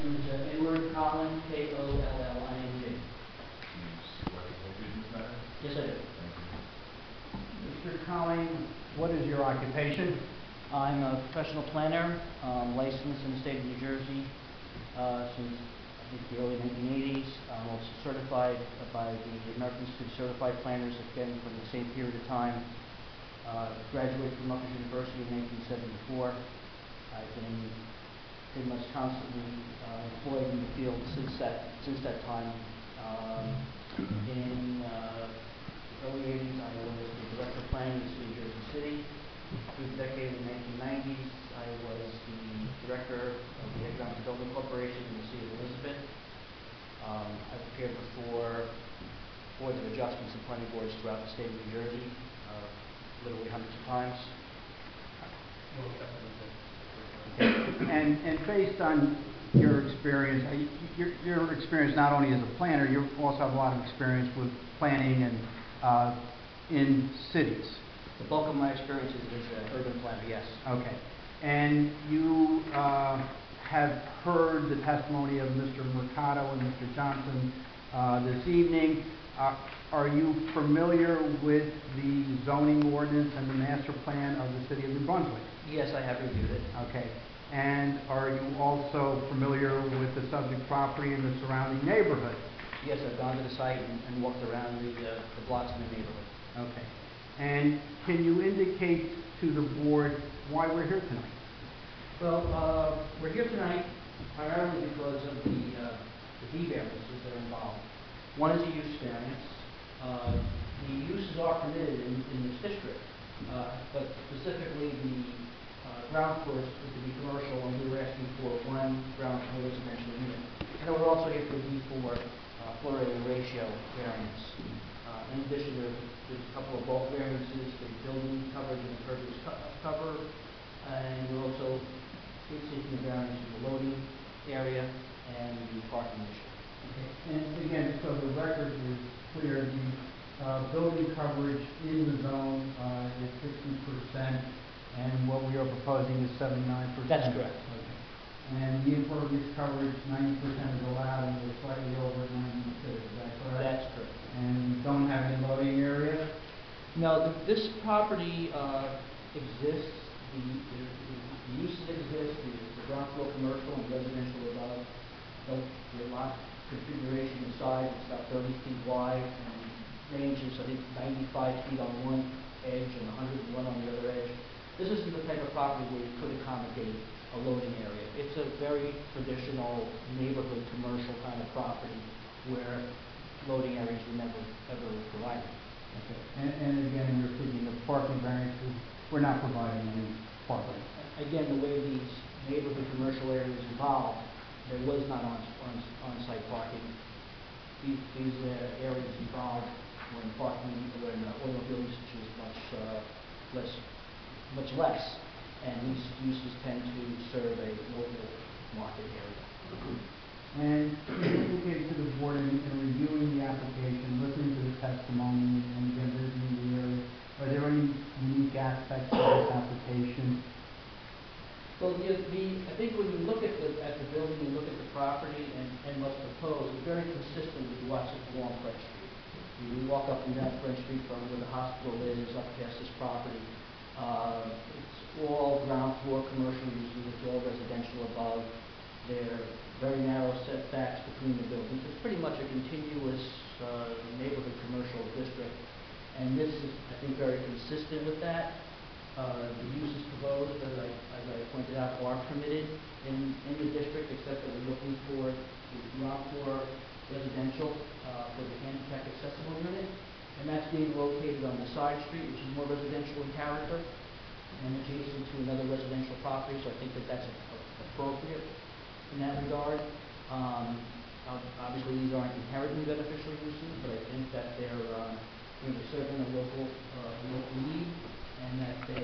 name is Edward Collin, K-O-L-L-I-N-G. Yes, I do. Mr. Collin, what is your occupation? I'm a professional planner, licensed in the state of New Jersey since I think the early 1980s. I'm also certified by the American Institute of Certified Planners, again from the same period of time. Graduated from Rutgers University in 1974. I've been pretty much constantly employed in the field since that time. In the early 80s, I was the director of planning in the city of Jersey City. Through the decade of the 1990s, I was the director of the Economic Development Corporation in the city of Elizabeth. I've appeared before boards of adjustments and planning boards throughout the state of New Jersey, literally hundreds of times. And based on your experience, your experience not only as a planner, you also have a lot of experience with planning and in cities. The bulk of my experience is as an urban planner, yes. Okay. And you have heard the testimony of Mr. Mercado and Mr. Johnson this evening. Are you familiar with the zoning ordinance and the master plan of the city of New Brunswick? Yes, I have reviewed it. Okay. And are you also familiar with the subject property and the surrounding neighborhood? Yes, I've gone to the site and walked around the blocks in the neighborhood. Okay. And can you indicate to the board why we're here tonight? Well, we're here tonight primarily because of the D variances that are involved. One is a use variance. The uses are permitted in this district, but specifically the ground floor is to be commercial, and we were asking for one ground floor residential unit. And then we're also here for a D4 floor area ratio variance. In addition, there's a couple of bulk variances for building coverage and impervious cover, and we're also seeking a variance for the loading area and the parking issue. Okay. And again, so the record is clear. The building coverage in the zone is 60%, and what we are proposing is 79%. That's correct. Okay. And the impervious coverage, 90% is allowed, and we're slightly over 92. Is that correct? That's correct. And you don't have any loading area? No, this property exists. The uses exist. The ground floor commercial and residential above. The lot configuration and size is about 30 feet wide and ranges, I think, 95 feet on one edge and 101 on the other edge. This isn't the type of property where you could accommodate a loading area. It's a very traditional neighborhood commercial kind of property where loading areas were never ever provided. Okay. And again, you're speaking of parking variances. We're not providing any parking. Again, the way these neighborhood commercial areas evolved, there was not on-site parking. These areas evolved when automobile usage was much less, and these uses tend to serve a local market area. And you indicated to the board in reviewing the application, listening to the testimony, and again visiting the area, are there any unique aspects of this application? Well, I think when you look at the building, you look at the property and what's proposed, it's very consistent with what's along French Street. You walk up and down French Street from where the hospital is up past this property. It's all ground floor commercial uses. It's all residential above. There are very narrow setbacks between the buildings. It's pretty much a continuous neighborhood commercial district, and this is, I think, very consistent with that. The uses proposed, as I pointed out, are permitted in the district, except that we're looking for the ground floor residential for the handicap accessible unit, and that's being located on the side street, which is more residential in character and adjacent to another residential property, so I think that that's appropriate in that regard. Obviously, these aren't inherently beneficial uses, but I think that they're serving a local need, and that the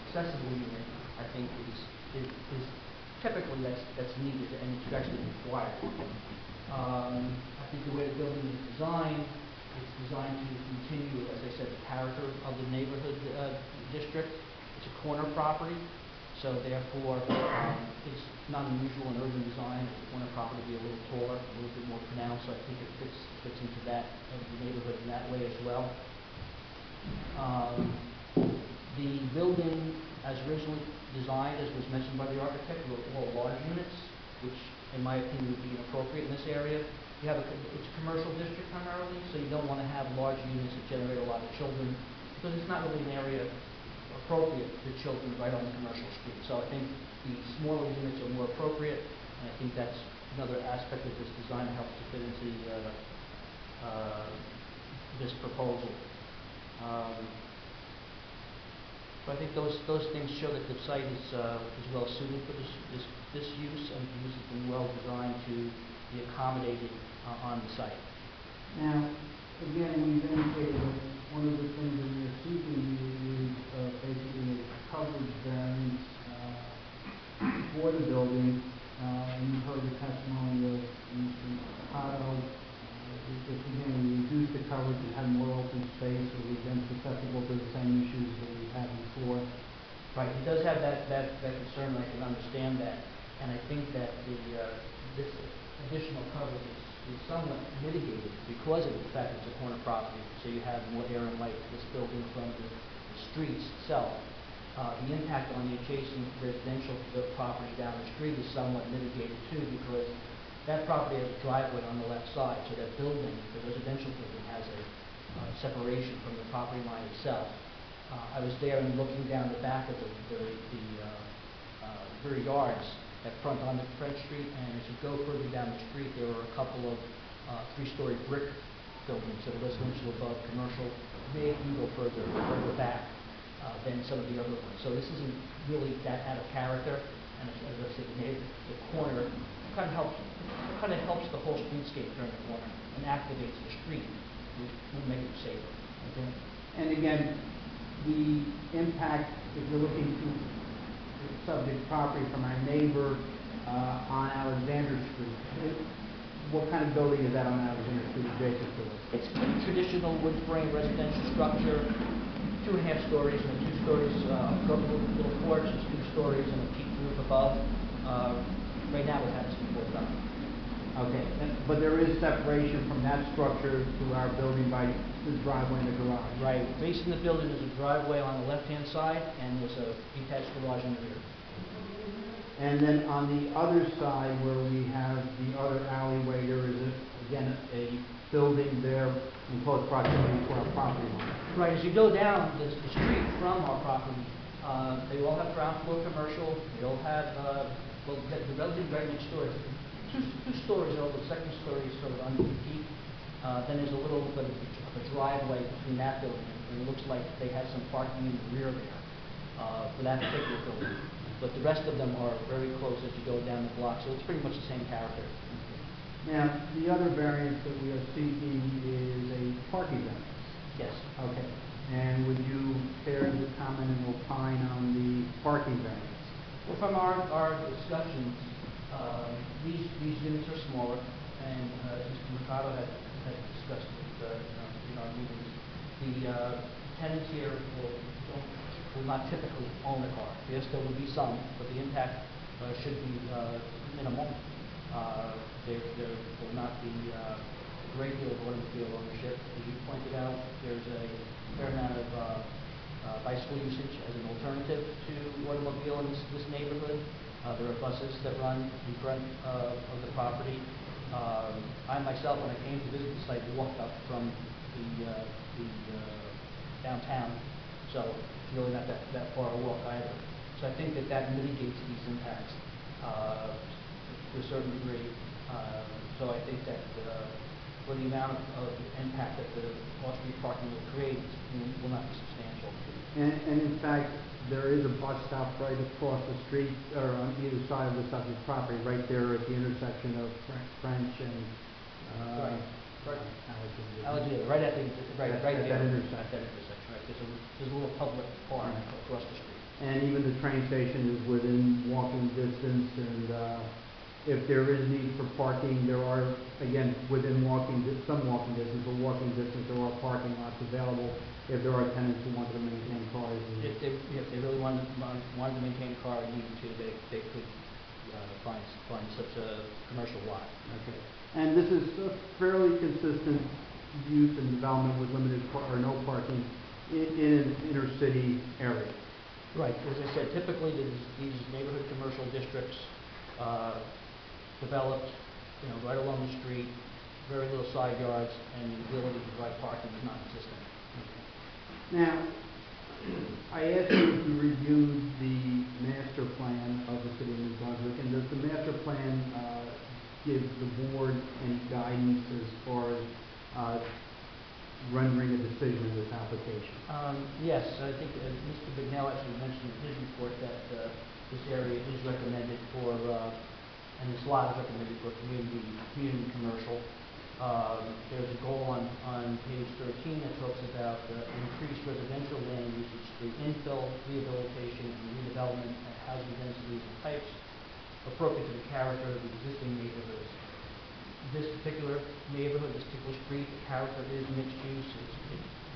accessible unit, I think, is typically that's needed and it's actually required. I think the way the building is designed, it's designed to continue, as I said, the character of the neighborhood district. It's a corner property, So therefore, it's not unusual in urban design for the corner property to be a little taller, a little bit more pronounced, so I think it fits into that, the neighborhood in that way as well. The building, as originally designed, as was mentioned by the architect, were all large units, which in my opinion would be inappropriate in this area. You have it's a commercial district primarily, so you don't want to have large units that generate a lot of children, because it's not really an area appropriate for children right on the commercial street. So I think the smaller units are more appropriate, and I think that's another aspect of this design that helps to fit into this proposal. So I think those things show that the site is well suited for this use, and the use has been well designed to be accommodated on the site. Now, again, we've indicated that one of the things that we are seeking is basically a coverage variance for the building. You've heard the testimony of Mr. Mercado. If again we reduce the coverage and have more open space, are we then susceptible to the same issues that we had before? Right, he does have that concern, and I can understand that. And I think that this additional coverage is somewhat mitigated because of the fact it's a corner property, so you have more air and light to this building from the streets itself. The impact on the adjacent residential property down the street is somewhat mitigated too, because that property has a driveway on the left side, so that building, the residential building, has a separation from the property line itself. I was there and looking down the back of the rear yards at front on the French Street, and as you go further down the street, there are a couple of three-story brick buildings that are residential above, commercial. They even go further back than some of the other ones. So this isn't really that out of character, and as I said, the corner kind of helps the whole streetscape during the corner and activates the street, which will make it safer. Okay. And again, the impact, if you're looking to the subject property from our neighbor on Alexander Street, what kind of building is that on Alexander Street adjacent to it? It's a pretty traditional wood frame residential structure, 2.5 stories and 2 stories, little porch, 2 stories and a peaked roof above. Right now it has to be boarded up. Okay, but there is separation from that structure to our building by the driveway and the garage. Right, facing the building is a driveway on the left-hand side, and there's a detached garage in the rear. And then on the other side, where we have the other alleyway, there is, again, a building there in close proximity to our property line. Right, as you go down the street from our property, they all have ground floor commercial, they all have, well, the building right next door is two stories over, the second story is sort of under the peak. Then there's a little bit of a driveway between that building, and it looks like they have some parking in the rear there for that particular building. But the rest of them are very close as you go down the block, so it's pretty much the same character. Now, the other variance that we are seeking is a parking variance. Yes. Okay. And would you care to comment and opine on the parking variance? Well, from our discussions, these units are smaller, and Mr. Mercado had discussed it in our meetings. The tenants here will not typically own a car. Yes, there will be some, but the impact should be minimal. There will not be a great deal of automobile ownership. As you pointed out, there's a fair amount of bicycle usage as an alternative to automobile in this neighborhood. There are buses that run in front of the property. I myself, when I came to visit the site, walked up from the downtown, so it's really not that far a walk either. So I think that mitigates these impacts to a certain degree. So I think that for the amount of impact that the off-street parking will create will not be substantial. And in fact, there is a bus stop right across the street, or on either side of the subject property, right there at the intersection of French and Alexander, right at that intersection. Right. There's a little public park across the street. And even the train station is within walking distance, and if there is need for parking, there are, again, within some walking distance or walking distance, there are parking lots available if there are tenants who want to maintain cars. If they really wanted to maintain a car and needed to, they could find such a commercial lot. Okay. And this is a fairly consistent use and development with limited or no parking in an inner city area. Right. As I said, typically these neighborhood commercial districts developed, right along the street, very little side yards, and the ability to provide parking is non-existent. Okay. Now, I asked you if you reviewed the master plan of the city of New Brunswick, and does the master plan give the board any guidance as far as rendering a decision in this application? Yes, I think Mr. Bignell actually mentioned in his report that this area is recommended for, and this lot is recommended for community commercial. There's a goal on page 13 that talks about increased residential land usage through infill, rehabilitation, and redevelopment at housing densities and types appropriate to the character of the existing neighborhoods. This particular neighborhood, this particular street, the character is mixed use. It's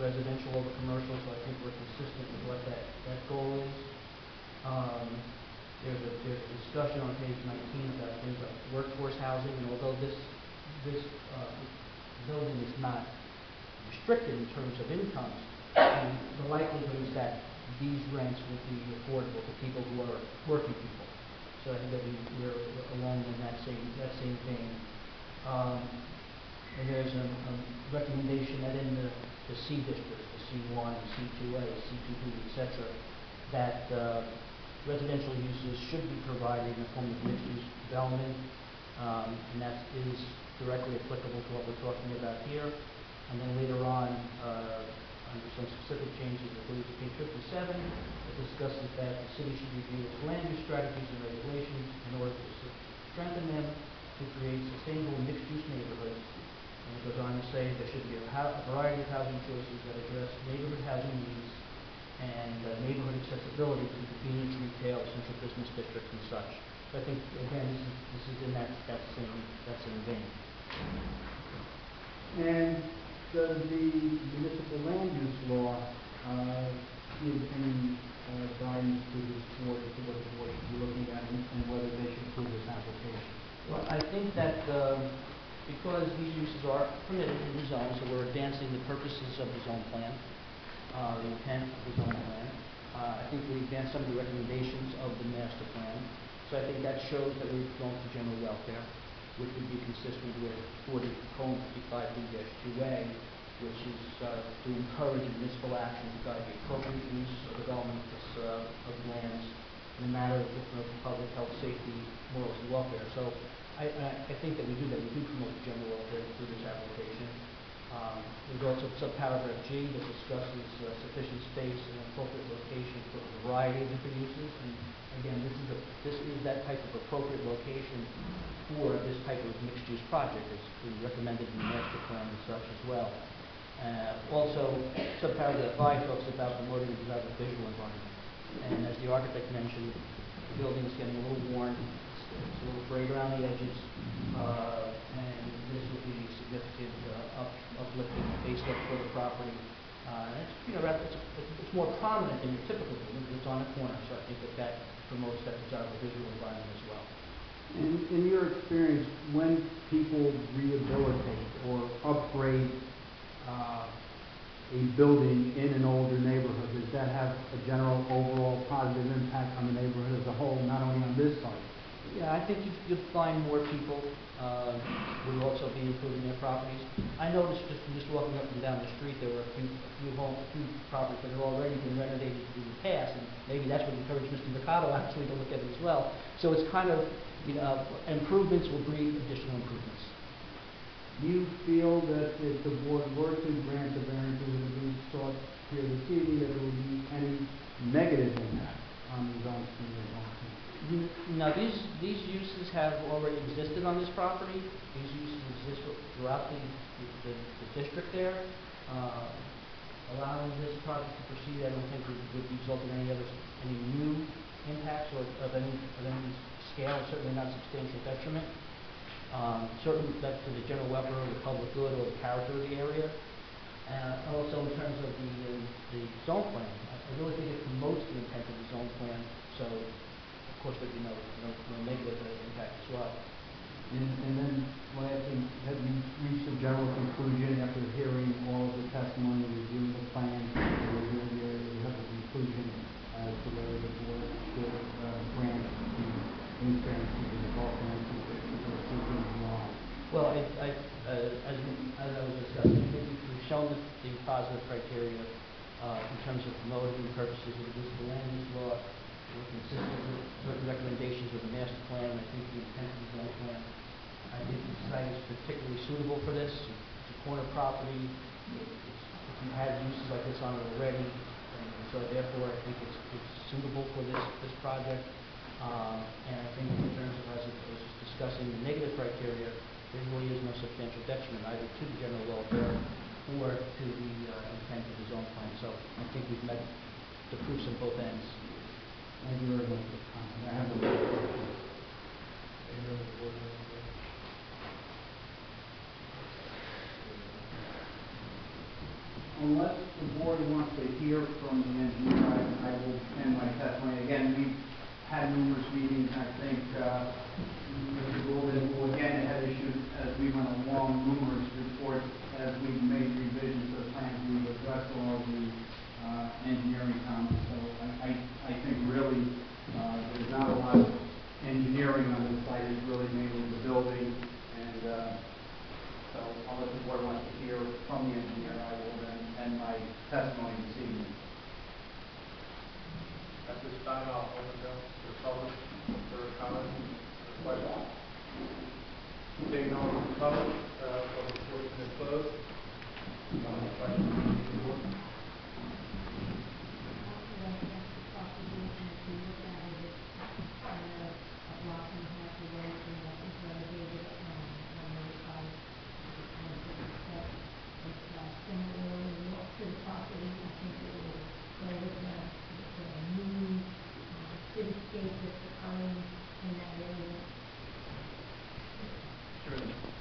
residential over commercial, so I think we're consistent with what that goal is. There's a discussion on page 19 about things like workforce housing, and although this building is not restricted in terms of incomes, the likelihood is that these rents will be affordable to people who are working people. So I think that we're along in that same vein. And there's a recommendation that in the C districts, the C1, C2A, C2B, etc., that residential uses should be provided in the form of mixed-use development, and that is directly applicable to what we're talking about here. And then later on, under some specific changes, I believe it's page 57, it discusses that the city should review its land use strategies and regulations in order to strengthen them to create sustainable mixed-use neighborhoods. And it goes on to say there should be a variety of housing choices that address neighborhood housing needs and neighborhood accessibility to convenience retail, central business districts, and such. So I think, again, this is in that same vein. And does the municipal land use law give any guidance to this board as to what the board should be looking at and whether they should approve this application? Well, I think that because these uses are permitted in the zone, so we're advancing the purposes of the zone plan, the intent of the zone plan. I think we advanced some of the recommendations of the master plan. So I think that shows that we're going to general welfare, which would be consistent with 40:55B-2A, which is to encourage municipal action to guide the appropriate use or development of lands in a matter of public health, safety, morals, and welfare. So I think that we do that. We do promote general welfare through this application. There's also subparagraph G that discusses sufficient space and appropriate location for a variety of different uses. And again, this is that type of appropriate location for this type of mixed-use project. It's been recommended in the master plan and such as well. Also, subparagraph I talks about promoting a desirable visual environment. And as the architect mentioned, the building is getting a little worn. It's a little frayed around the edges, and this will be significant uplifting, facelift for the property. It's more prominent than your typical building because it's on a corner, so I think that promotes that desirable visual environment as well. In your experience, when people rehabilitate or upgrade a building in an older neighborhood, does that have a general overall positive impact on the neighborhood as a whole, not only on this site? Yeah, I think you'd find more people would also be improving their properties. I noticed just walking up and down the street, there were a few properties that had already been renovated in the past, and maybe that's what encouraged Mr. Mercado actually to look at it as well. So it's kind of, improvements will breed additional improvements. Do you feel that if the board were to grant the variances that have been sought here this evening, that there would be any negative impact on the zones from your zone? Now, these uses have already existed on this property. These uses exist throughout the district there. Allowing this project to proceed, I don't think would result in any new impacts or of any scale, certainly not substantial detriment. Certainly that to the general welfare or the public good or the character of the area. Also in terms of the zone plan, I really think it promotes the intent of the zone plan, so of course there'd be no negative impact as well. And then lastly, have you reached a general conclusion after hearing all of the testimony, reviewing the plan, and reviewing the area, you have a conclusion as to whether the board should grant the use variance to the bulk variance that you're seeking why? Well, as I was discussing, I think we've shown the positive criteria in terms of promoting the purposes of the land use law. We're consistent with certain recommendations of the master plan. I think the intent of the zone plan. I think the site is particularly suitable for this. It's a corner property. We've had uses like this on it already, and so therefore I think it's suitable for this project. And I think in terms of as I was discussing the negative criteria, there really is no substantial detriment either to the general welfare or to the intent of the zone plan. So I think we've met the proofs on both ends. Thank you very much for the comment. I have no further questions. Unless the board wants to hear from the engineer, I will end my testimony. Again, we've had numerous meetings. I think Mr. Gould again had issued, as we went along, numerous reports as we've made revisions to the plans. We've addressed all of the engineering comments. So I think really there's not a lot of engineering on this site. It's really mainly the building. And so unless the board wants to hear from the engineer, I will then end my testimony this evening. At this time, I'll open it up to the public for comments or questions. Seeing no one from the public, public portion is closed. Questions from the board?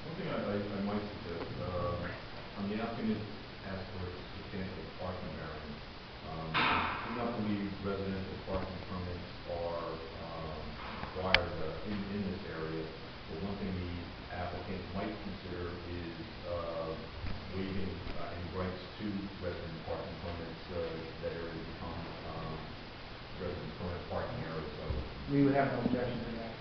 One thing I might suggest, on the applicant asked for a substantial parking variance. I do not believe residential parking permits are required in this area, but one thing the applicant might consider is waiving any rights to resident parking permits. That area become resident permit parking area, so We would have no objection to that.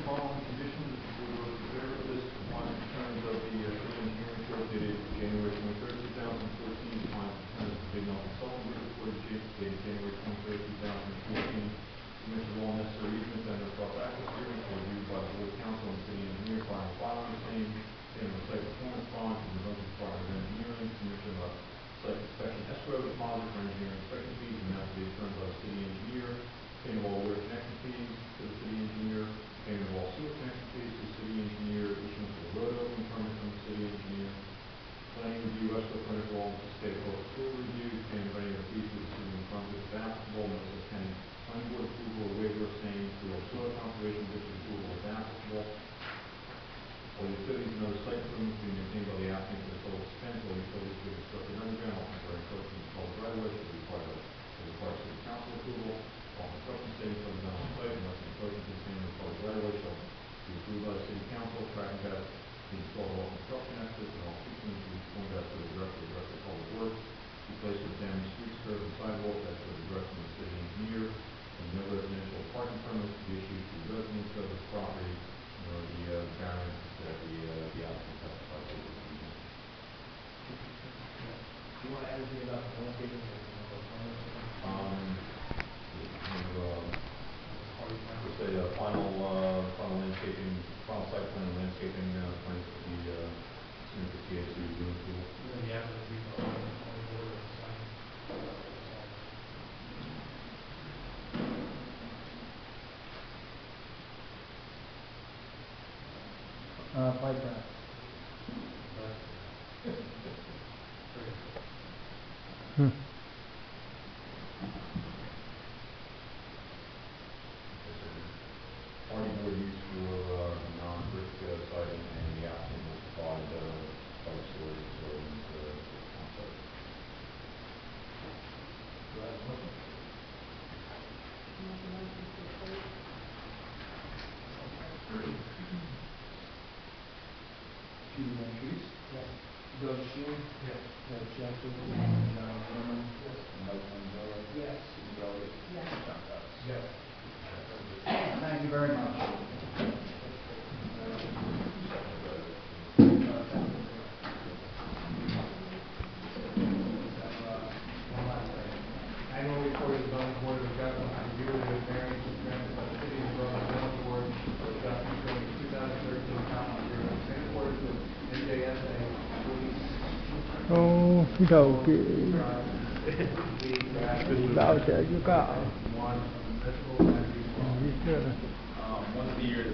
Following conditions, we will consider this upon terms of the city engineering report dated January 23rd, 2014, upon terms of the Big North Consulting Group report dated January 23rd, 2014. Submission of all necessary easements and rough access agreements were reviewed by the board council and city engineer prior to filing the same. Payment of site performance bond from the Brunswick Department of Engineering. Submission of site inspection escrow deposit for engineering inspection fees and now to be determined by the city engineer. Payment of all water connection fees to the city engineer. Payment of all sewer connection fees to the city engineer. Issuance of a road opening permit from the city engineer. Planning review, escrow permit for all anticipated local sewer reviews. Payment of any other fees to the city of Brunswick if applicable. Notice of pending planning board approval or waiver of same for soil conservation district approval if applicable. All utilities and other site improvements being maintained by the applicant at the total expense. All utilities to be constructed underground. All temporary encroachments in public right of way should require city council approval. All construction staying shall be done on site unless the encroachment is same in public right of way shall be approved by the city council. Tracking path to install all construction access and all fixings to be pointed out to the director of public works. Replacement of damaged streets, curbs, and sidewalks as per the direction of the city engineer. And no residential parking permits to be issued to residents of this property, nor the variance that the applicant testified to this evening. Do you want to add anything about the landscaping or the plans? Just a final landscaping, final site plan landscaping plans to be submitted to TAC review approval. Then the applicant will be on the board of the site. Bike ride. Party board use for non-brick siding, and the applicant will provide public storage facilities on site. Do I have a motion? Judy Mantrice? Yes. Doug Sheehan? Yes. Ed Chester? Yes. John Zimmerman? Yes. Mike Manzella? Yes. Steve Elliott? Yes. John Cox? Yes. Thank you very much. One last thing. Annual report of the zoning board of adjustment to review the variance granted by the city of Berlin zoning board of adjustment during the 2013 calendar year in accordance with NJSA 46. Okie Bao giờ chưa có. One, municipal energy law. Biết chưa? Once a year,